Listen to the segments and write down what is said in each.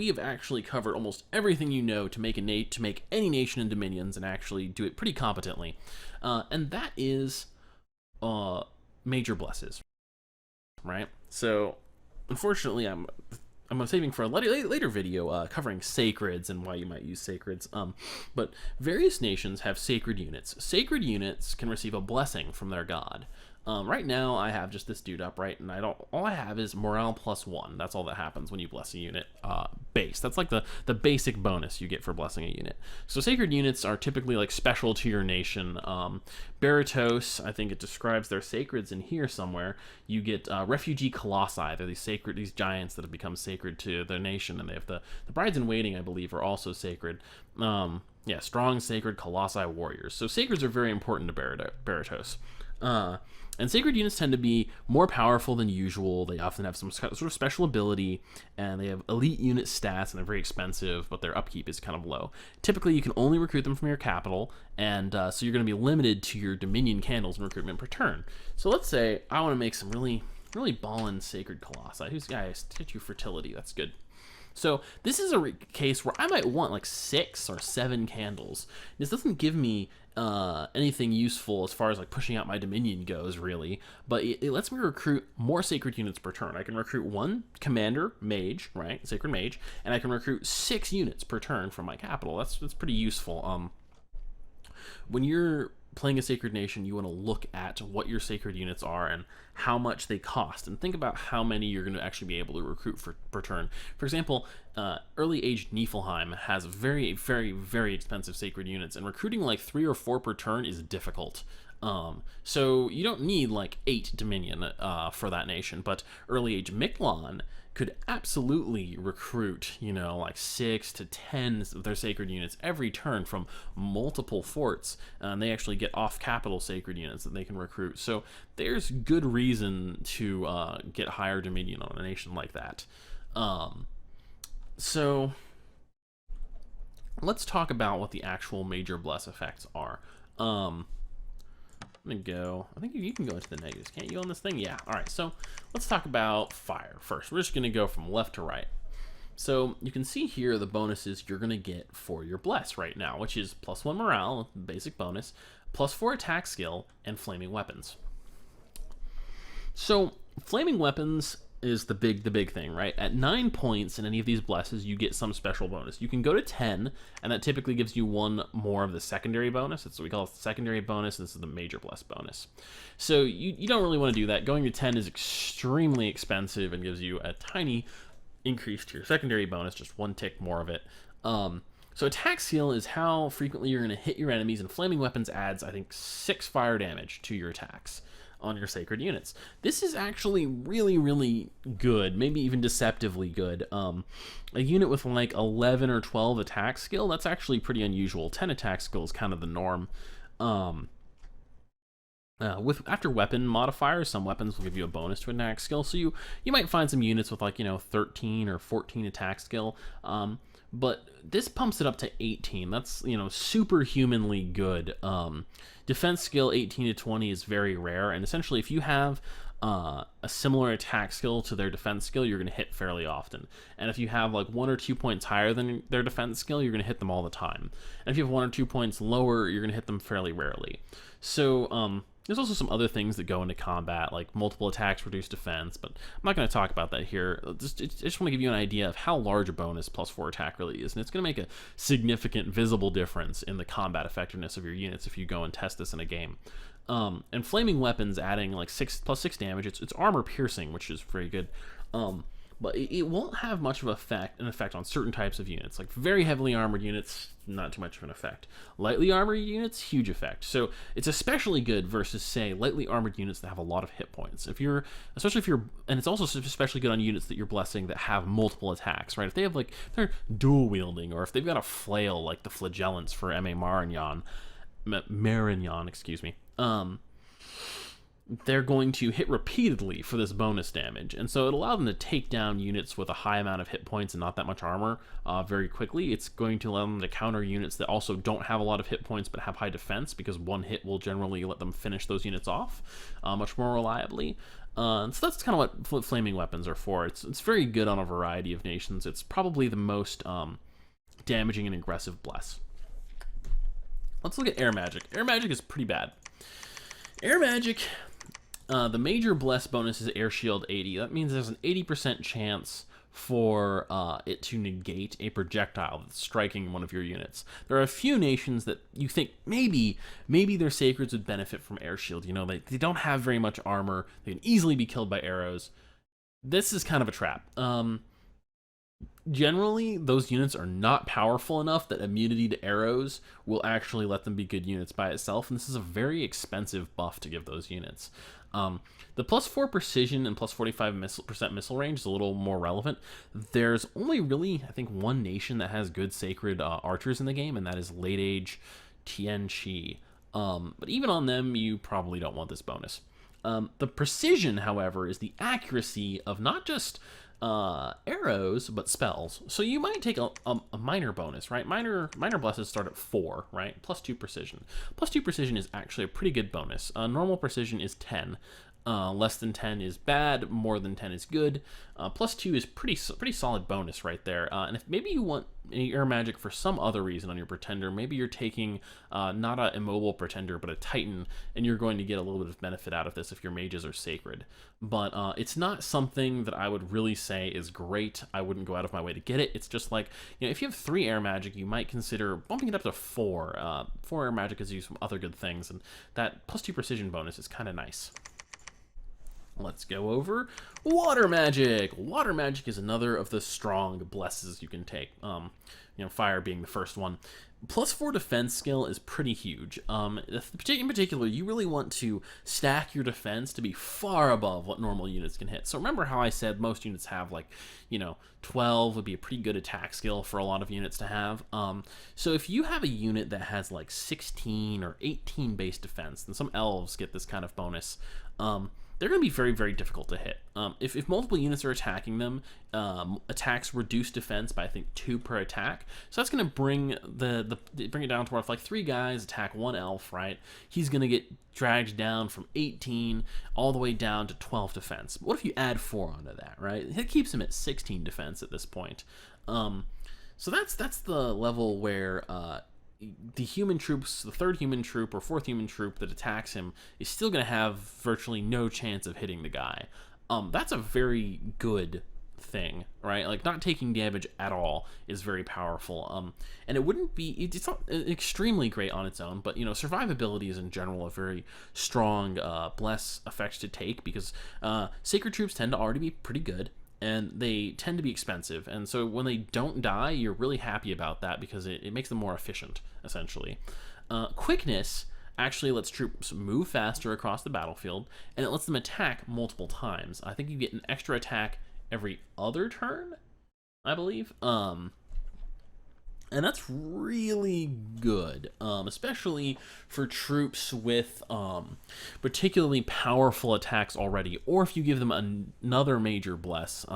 we have actually covered almost everything you know to make to make any nation in Dominions, and actually do it pretty competently. And that is major blesses, right? So unfortunately, I'm saving for a later video covering sacreds and why you might use sacreds. But various nations have sacred units. Sacred units can receive a blessing from their god. Right now, I have just this dude upright, and all I have is morale +1. That's all that happens when you bless a unit base. That's like the basic bonus you get for blessing a unit. So sacred units are typically like special to your nation. Baratos, I think it describes their sacreds in here somewhere. You get refugee colossi. They're these giants that have become sacred to their nation, and they have the brides in waiting, I believe, are also sacred. Yeah, strong sacred colossi warriors. So sacreds are very important to Baratos. And sacred units tend to be more powerful than usual. They often have some sort of special ability, and they have elite unit stats, and they're very expensive, but their upkeep is kind of low. Typically, you can only recruit them from your capital, and so you're going to be limited to your Dominion candles and recruitment per turn. So let's say I want to make some really ballin' sacred colossi. Who's guys? Get you fertility. That's good. So this is a case where I might want like 6 or 7 candles. This doesn't give me anything useful as far as like pushing out my Dominion goes, really, but it lets me recruit more sacred units per turn. I can recruit 1 commander mage, right, sacred mage, and I can recruit 6 units per turn from my capital. That's pretty useful. When you're playing a sacred nation, you want to look at what your sacred units are and how much they cost, and think about how many you're going to actually be able to recruit per turn. For example, early age Niflheim has very, very, very expensive sacred units, and recruiting like 3 or 4 per turn is difficult. So you don't need like 8 Dominion for that nation, but early age Miquelon could absolutely recruit, like 6 to 10 of their sacred units every turn from multiple forts, and they actually get off-capital sacred units that they can recruit. So there's good reason to get higher Dominion on a nation like that. So let's talk about what the actual major bless effects are. I'm gonna go, I think you can go into the negatives, can't you, on this thing? Yeah, all right, so let's talk about fire first. We're just gonna go from left to right. So you can see here the bonuses you're gonna get for your bless right now, which is +1 morale, basic bonus, +4 attack skill, and flaming weapons. So flaming weapons is the big thing, right? At 9 points in any of these blesses, you get some special bonus. You can go to 10, and that typically gives you 1 more of the secondary bonus. That's what we call it, the secondary bonus. This is the major bless bonus. So you don't really want to do that. Going to 10 is extremely expensive and gives you a tiny increase to your secondary bonus, just 1 tick more of it. So attack skill is how frequently you're going to hit your enemies, and flaming weapons adds, I think, 6 fire damage to your attacks on your sacred units. This is actually really good, maybe even deceptively good. A unit with like 11 or 12 attack skill, that's actually pretty unusual. 10 attack skill is kind of the norm. After weapon modifiers, some weapons will give you a bonus to attack skill, so you might find some units with like 13 or 14 attack skill, but this pumps it up to 18. That's superhumanly good. Defense skill 18 to 20 is very rare, and essentially if you have a similar attack skill to their defense skill, you're going to hit fairly often. And if you have like 1 or 2 points higher than their defense skill, you're going to hit them all the time. And if you have 1 or 2 points lower, you're going to hit them fairly rarely. So there's also some other things that go into combat, like multiple attacks reduce defense, but I'm not going to talk about that here. I just want to give you an idea of how large a bonus +4 attack really is, and it's going to make a significant visible difference in the combat effectiveness of your units if you go and test this in a game. And flaming weapons adding like +6 damage, it's armor piercing, which is very good. But it won't have much of an effect on certain types of units. Like very heavily armored units, not too much of an effect. Lightly armored units, huge effect. So it's especially good versus, say, lightly armored units that have a lot of hit points. And it's also especially good on units that you're blessing that have multiple attacks, right? If they have they're dual wielding, or if they've got a flail like the Flagellants for M.A. Marignon, excuse me. They're going to hit repeatedly for this bonus damage, and so it allows them to take down units with a high amount of hit points and not that much armor very quickly. It's going to allow them to counter units that also don't have a lot of hit points but have high defense, because 1 hit will generally let them finish those units off much more reliably. So that's kind of what flaming weapons are for. It's very good on a variety of nations. It's probably the most damaging and aggressive bless. Let's look at air magic. Air magic is pretty bad. Air magic, the major bless bonus is air shield 80. That means there's an 80% chance for it to negate a projectile that's striking one of your units. There are a few nations that you think maybe their sacreds would benefit from air shield. You know, they don't have very much armor. They can easily be killed by arrows. This is kind of a trap. Generally, those units are not powerful enough that immunity to arrows will actually let them be good units by itself, and this is a very expensive buff to give those units. The +4 precision and +45% missile range is a little more relevant. There's only really, I think, one nation that has good sacred archers in the game, and that is late age Tianqi. But even on them, you probably don't want this bonus. The precision, however, is the accuracy of not just arrows but spells. So you might take a minor bonus, right? Minor blesses start at 4, right? +2 precision. +2 precision is actually a pretty good bonus. Normal precision is 10. Less than 10 is bad, more than 10 is good. +2 is pretty solid bonus right there. And if maybe you want air magic for some other reason on your pretender, maybe you're taking not a immobile pretender but a titan, and you're going to get a little bit of benefit out of this if your mages are sacred. But it's not something that I would really say is great. I wouldn't go out of my way to get it. It's just like, you know, if you have 3 air magic, you might consider bumping it up to 4. 4 air magic is used for other good things, and that +2 precision bonus is kind of nice. Let's go over water magic. Water magic is another of the strong blesses you can take. You know, fire being the first one. +4 defense skill is pretty huge. In particular, you really want to stack your defense to be far above what normal units can hit. So remember how I said most units have, like, you know, 12 would be a pretty good attack skill for a lot of units to have. So if you have a unit that has like 16 or 18 base defense, then some elves get this kind of bonus. They're going to be very, very difficult to hit. If multiple units are attacking them, attacks reduce defense by, I think, 2 per attack. So that's going to bring bring it down to where if like 3 guys attack 1 elf, right, he's going to get dragged down from 18 all the way down to 12 defense. What if you add 4 onto that, right? It keeps him at 16 defense at this point. So that's the level where the human troops, the 3rd human troop or 4th human troop that attacks him is still going to have virtually no chance of hitting the guy. That's a very good thing, right? Like, not taking damage at all is very powerful. And it wouldn't be, it's not extremely great on its own, but, you know, survivability is in general a very strong bless effect to take, because sacred troops tend to already be pretty good, and they tend to be expensive, and so when they don't die, you're really happy about that because it makes them more efficient, essentially. Quickness actually lets troops move faster across the battlefield, and it lets them attack multiple times. I think you get an extra attack every other turn, I believe. And that's really good, especially for troops with particularly powerful attacks already, or if you give them another major bless.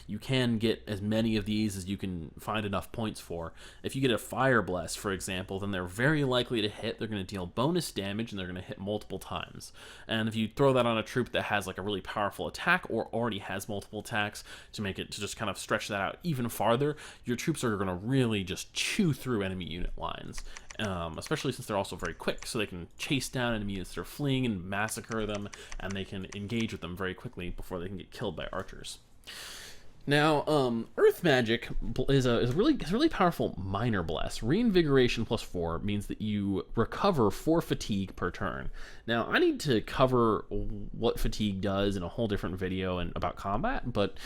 You can get as many of these as you can find enough points for. If you get a fire bless, for example, then they're very likely to hit. They're going to deal bonus damage, and they're going to hit multiple times. And if you throw that on a troop that has like a really powerful attack or already has multiple attacks to just kind of stretch that out even farther, your troops are going to really just chew through enemy unit lines, especially since they're also very quick, so they can chase down enemy units that are fleeing and massacre them, and they can engage with them very quickly before they can get killed by archers. Now, Earth Magic is a really powerful minor bless. Reinvigoration +4 means that you recover 4 fatigue per turn. Now, I need to cover what fatigue does in a whole different video and about combat, but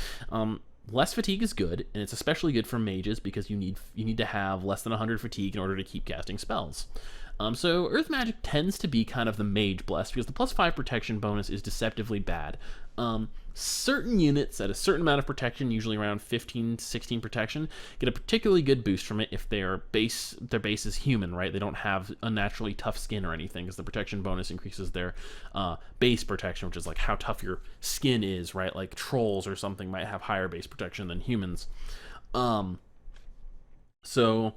less fatigue is good, and it's especially good for mages because you need to have less than 100 fatigue in order to keep casting spells. So Earth Magic tends to be kind of the mage bless because the +5 protection bonus is deceptively bad. Certain units at a certain amount of protection, usually around 15 to 16 protection, get a particularly good boost from it if their base is human, right? They don't have unnaturally tough skin or anything, because the protection bonus increases their base protection, which is like how tough your skin is, right? Like trolls or something might have higher base protection than humans. So So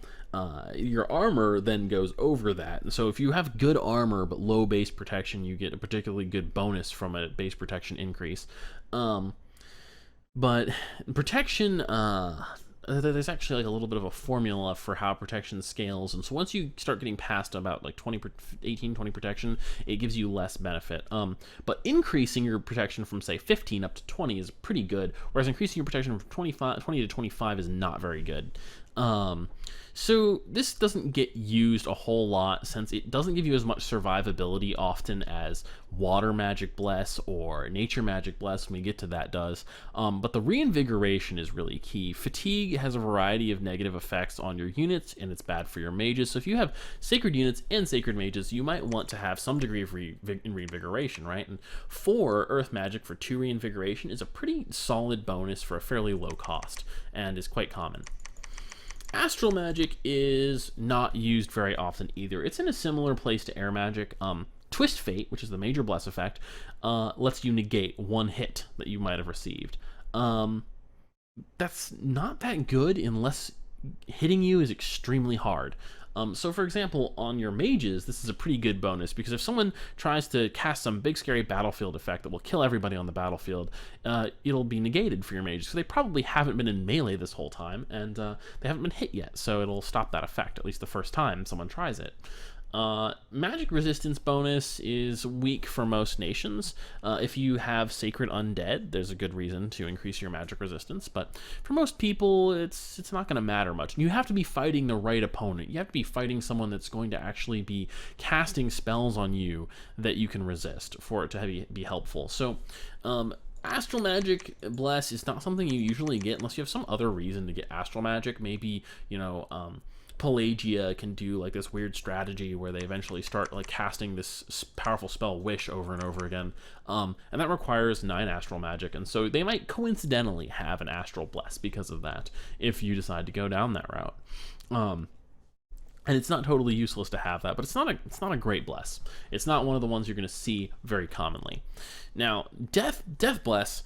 your armor then goes over that. And so if you have good armor but low base protection, you get a particularly good bonus from a base protection increase. But protection, there's actually like a little bit of a formula for how protection scales, and so once you start getting past about like 18, 20 protection, it gives you less benefit. But increasing your protection from say 15 up to 20 is pretty good, whereas increasing your protection from 20 to 25 is not very good. So this doesn't get used a whole lot since it doesn't give you as much survivability often as Water Magic Bless or Nature Magic Bless, when we get to that, does. But the reinvigoration is really key. Fatigue has a variety of negative effects on your units, and it's bad for your mages. So if you have sacred units and sacred mages, you might want to have some degree of reinvigoration, right? And 4 Earth Magic for 2 reinvigoration is a pretty solid bonus for a fairly low cost, and is quite common. Astral Magic is not used very often either. It's in a similar place to Air Magic. Twist Fate, which is the Major Bless effect, lets you negate 1 hit that you might have received. That's not that good unless hitting you is extremely hard. So for example, on your mages, this is a pretty good bonus, because if someone tries to cast some big scary battlefield effect that will kill everybody on the battlefield, it'll be negated for your mages. So they probably haven't been in melee this whole time, and they haven't been hit yet, so it'll stop that effect, at least the first time someone tries it. Magic resistance bonus is weak for most nations. If you have Sacred Undead, there's a good reason to increase your magic resistance, but for most people, it's not going to matter much. You have to be fighting the right opponent. You have to be fighting someone that's going to actually be casting spells on you that you can resist for it to be helpful. So, Astral Magic Bless is not something you usually get unless you have some other reason to get Astral Magic. Maybe, Pelagia can do like this weird strategy where they eventually start like casting this powerful spell Wish over and over again, and that requires 9 astral magic, and so they might coincidentally have an Astral Bless because of that if you decide to go down that route. And it's not totally useless to have that, but it's not a great bless. It's not one of the ones you're going to see very commonly. Now, Death Bless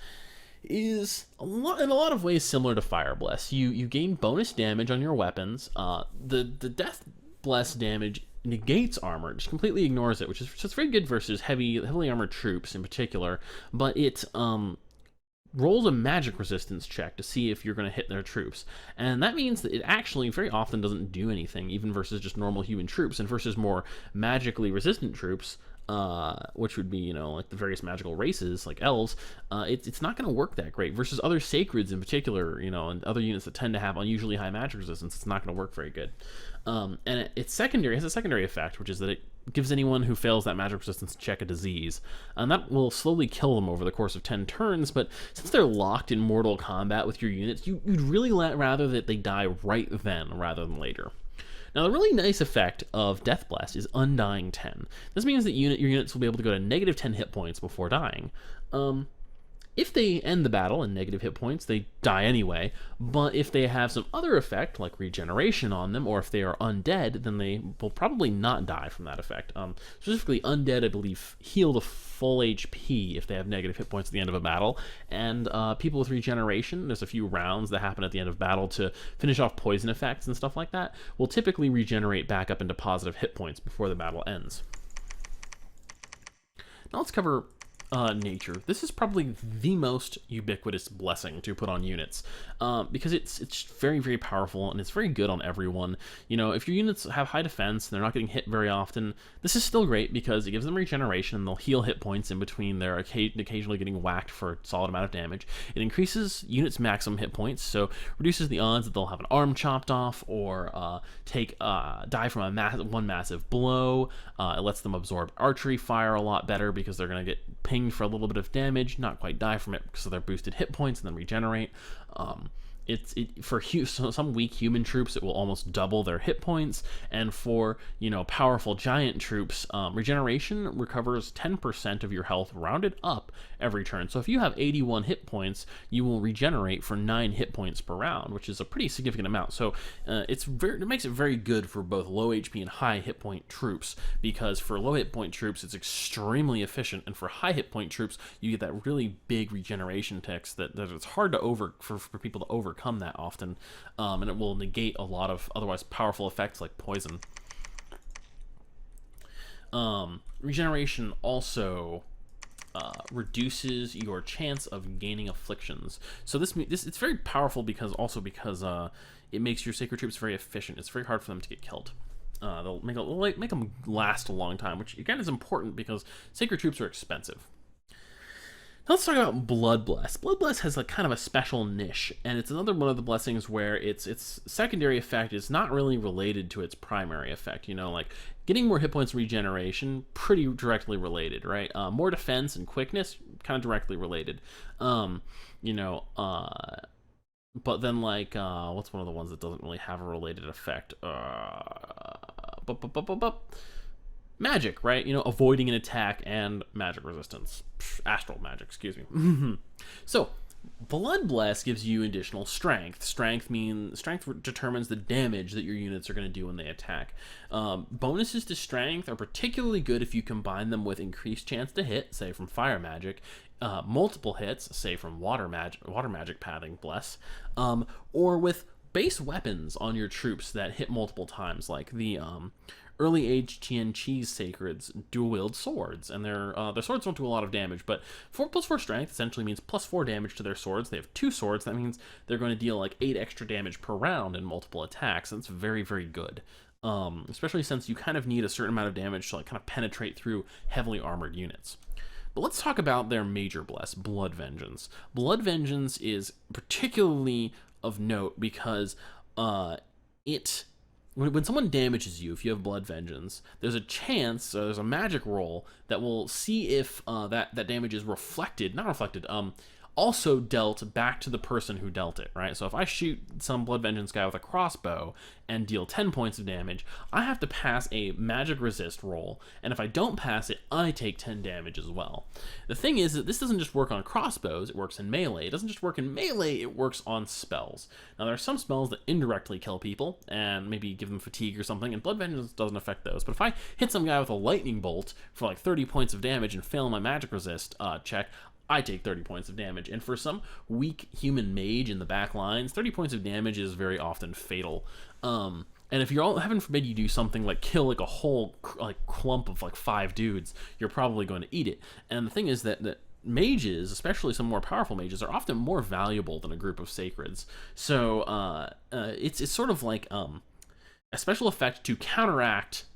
is in a lot of ways similar to Fire Bless. You gain bonus damage on your weapons. The Death Bless damage negates armor, just completely ignores it, so it's very good versus heavily armored troops in particular, but it rolls a magic resistance check to see if you're going to hit their troops, and that means that it actually very often doesn't do anything, even versus just normal human troops, and versus more magically resistant troops, which would be, like the various magical races, like elves, it's not going to work that great. Versus other sacreds in particular, and other units that tend to have unusually high magic resistance, it's not going to work very good. And it has a secondary effect, which is that it gives anyone who fails that magic resistance check a disease, and that will slowly kill them over the course of 10 turns, but since they're locked in mortal combat with your units, you'd really rather that they die right then rather than later. Now, the really nice effect of Death Bless is Undying 10. This means that your units will be able to go to negative 10 hit points before dying. If they end the battle in negative hit points, they die anyway, but if they have some other effect, like regeneration on them, or if they are undead, then they will probably not die from that effect. Specifically, undead, I believe, heal to full HP if they have negative hit points at the end of a battle, and people with regeneration, there's a few rounds that happen at the end of battle to finish off poison effects and stuff like that, will typically regenerate back up into positive hit points before the battle ends. Now let's cover nature. This is probably the most ubiquitous blessing to put on units, because it's very, very powerful, and it's very good on everyone. If your units have high defense and they're not getting hit very often, this is still great because it gives them regeneration, and they'll heal hit points in between their occasionally getting whacked for a solid amount of damage. It increases units' maximum hit points, so reduces the odds that they'll have an arm chopped off or die from one massive blow. It lets them absorb archery fire a lot better because they're going to get pinged for a little bit of damage, not quite die from it because of their boosted hit points, and then regenerate. For some weak human troops, it will almost double their hit points, and for powerful giant troops, regeneration recovers 10% of your health rounded up every turn. So if you have 81 hit points, you will regenerate for 9 hit points per round, which is a pretty significant amount. So it makes it very good for both low HP and high hit point troops, because for low hit point troops it's extremely efficient, and for high hit point troops you get that really big regeneration text that it's hard to for people to overcome. overcome that often, and it will negate a lot of otherwise powerful effects like poison. Regeneration also reduces your chance of gaining afflictions. So this it's very powerful because it makes your sacred troops very efficient. It's very hard for them to get killed. They'll make them last a long time, which again is important because sacred troops are expensive. Now let's talk about Blood Bless. Blood Bless has like kind of a special niche, and it's another one of the blessings where its secondary effect is not really related to its primary effect. You know, like getting more hit points regeneration, pretty directly related, right? More defense and quickness, kind of directly related. You know, but then like what's one of the ones that doesn't really have a related effect? Magic, right? You know, avoiding an attack and magic resistance. Astral magic, excuse me. So, Blood Bless gives you additional strength. Strength determines the damage that your units are going to do when they attack. Bonuses to strength are particularly good if you combine them with increased chance to hit, say from fire magic, multiple hits, say from water magic pathing, bless, or with base weapons on your troops that hit multiple times, like the early age Tian Chi's sacreds dual wield swords, and their swords don't do a lot of damage, but 4+4 strength essentially means +4 damage to their swords. They have 2 swords. That means they're going to deal like 8 extra damage per round in multiple attacks. That's very, very good. Especially since you kind of need a certain amount of damage to like kind of penetrate through heavily armored units. But let's talk about their major bless, Blood Vengeance. Blood Vengeance is particularly of note because when someone damages you, if you have Blood Vengeance, there's a chance, there's a magic roll that will see if that damage is also dealt back to the person who dealt it, right? So if I shoot some Blood Vengeance guy with a crossbow and deal 10 points of damage, I have to pass a magic resist roll, and if I don't pass it, I take 10 damage as well. The thing is that this doesn't just work on crossbows, it works in melee. It doesn't just work in melee, it works on spells. Now there are some spells that indirectly kill people, and maybe give them fatigue or something, and Blood Vengeance doesn't affect those. But if I hit some guy with a lightning bolt for like 30 points of damage and fail my magic resist check, I take 30 points of damage, and for some weak human mage in the back lines, 30 points of damage is very often fatal. And if you're heaven forbid you do something like kill like a whole like clump of like 5 dudes, you're probably going to eat it. And the thing is that mages, especially some more powerful mages, are often more valuable than a group of sacreds. So it's sort of like a special effect to counteract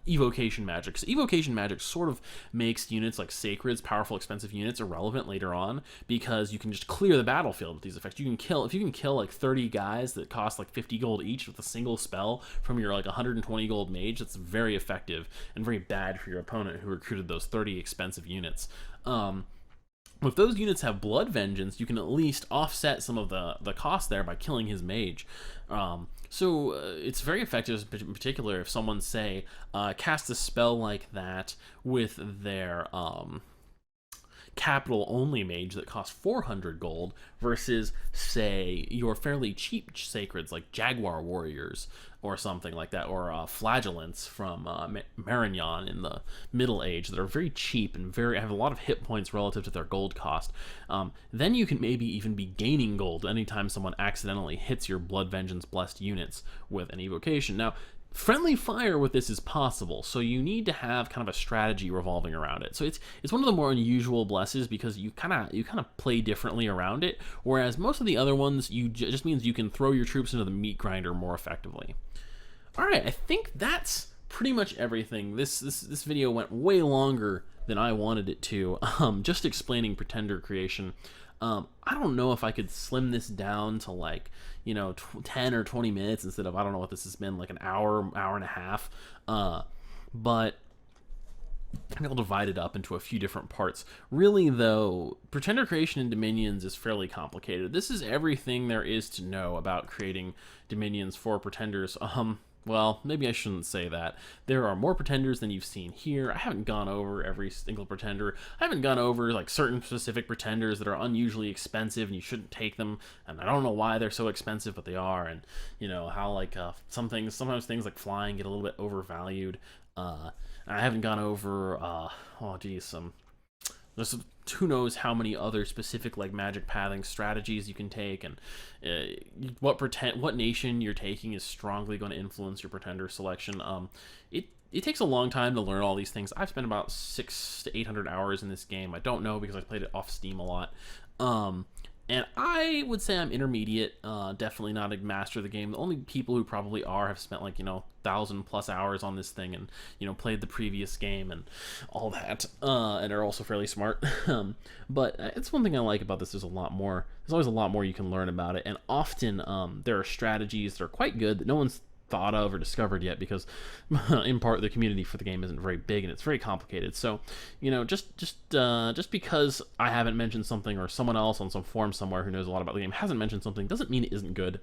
evocation magic. So evocation magic sort of makes units like sacreds, powerful, expensive units, irrelevant later on because you can just clear the battlefield with these effects. If you can kill like 30 guys that cost like 50 gold each with a single spell from your like 120 gold mage, that's very effective and very bad for your opponent who recruited those 30 expensive units. If those units have Blood Vengeance, you can at least offset some of the cost there by killing his mage. So it's very effective, in particular, if someone, say, casts a spell like that with their capital only mage that costs 400 gold versus, say, your fairly cheap sacreds like Jaguar Warriors or something like that, or Flagellants from Marignon in the Middle Age that are very cheap and have a lot of hit points relative to their gold cost. Then you can maybe even be gaining gold anytime someone accidentally hits your Blood Vengeance blessed units with an evocation. Now, friendly fire with this is possible, so you need to have kind of a strategy revolving around it. So it's one of the more unusual blesses because you kind of play differently around it, whereas most of the other ones just means you can throw your troops into the meat grinder more effectively. All right, I think that's pretty much everything. This video went way longer than I wanted it to. Just explaining Pretender creation. I don't know if I could slim this down to like, 10 or 20 minutes instead of, I don't know what this has been, like an hour and a half. But I'll divide it up into a few different parts. Really, though, Pretender creation in Dominions is fairly complicated. This is everything there is to know about creating Dominions for Pretenders. Well, maybe I shouldn't say that. There are more Pretenders than you've seen here. I haven't gone over every single Pretender. I haven't gone over like certain specific Pretenders that are unusually expensive and you shouldn't take them. And I don't know why they're so expensive, but they are. And how like sometimes things like flying get a little bit overvalued. I haven't gone over there's who knows how many other specific like magic pathing strategies you can take, and what nation you're taking is strongly going to influence your pretender selection. It takes a long time to learn all these things. I've spent about 600 to 800 hours in this game. I don't know because I played it off Steam a lot. And I would say I'm intermediate, definitely not a master of the game. The only people who probably are have spent like, 1,000+ hours on this thing and, played the previous game and all that, and are also fairly smart. But it's one thing I like about this. There's always a lot more you can learn about it. And often there are strategies that are quite good that no one's thought of or discovered yet, because in part the community for the game isn't very big and it's very complicated. So just because I haven't mentioned something, or someone else on some forum somewhere who knows a lot about the game hasn't mentioned something, doesn't mean it isn't good.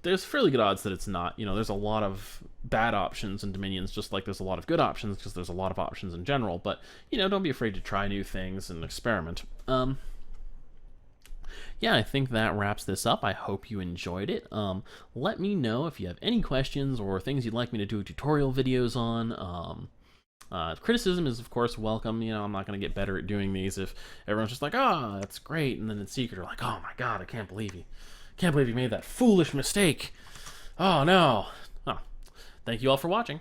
There's fairly good odds that it's not. There's a lot of bad options in Dominions, just like there's a lot of good options, because there's a lot of options in general. But don't be afraid to try new things and experiment. Yeah, I think that wraps this up. I hope you enjoyed it. Let me know if you have any questions or things you'd like me to do tutorial videos on. Criticism is, of course, welcome. I'm not going to get better at doing these if everyone's just like, that's great, and then in secret are like, oh my god, I can't believe you made that foolish mistake. Oh no. Oh, thank you all for watching.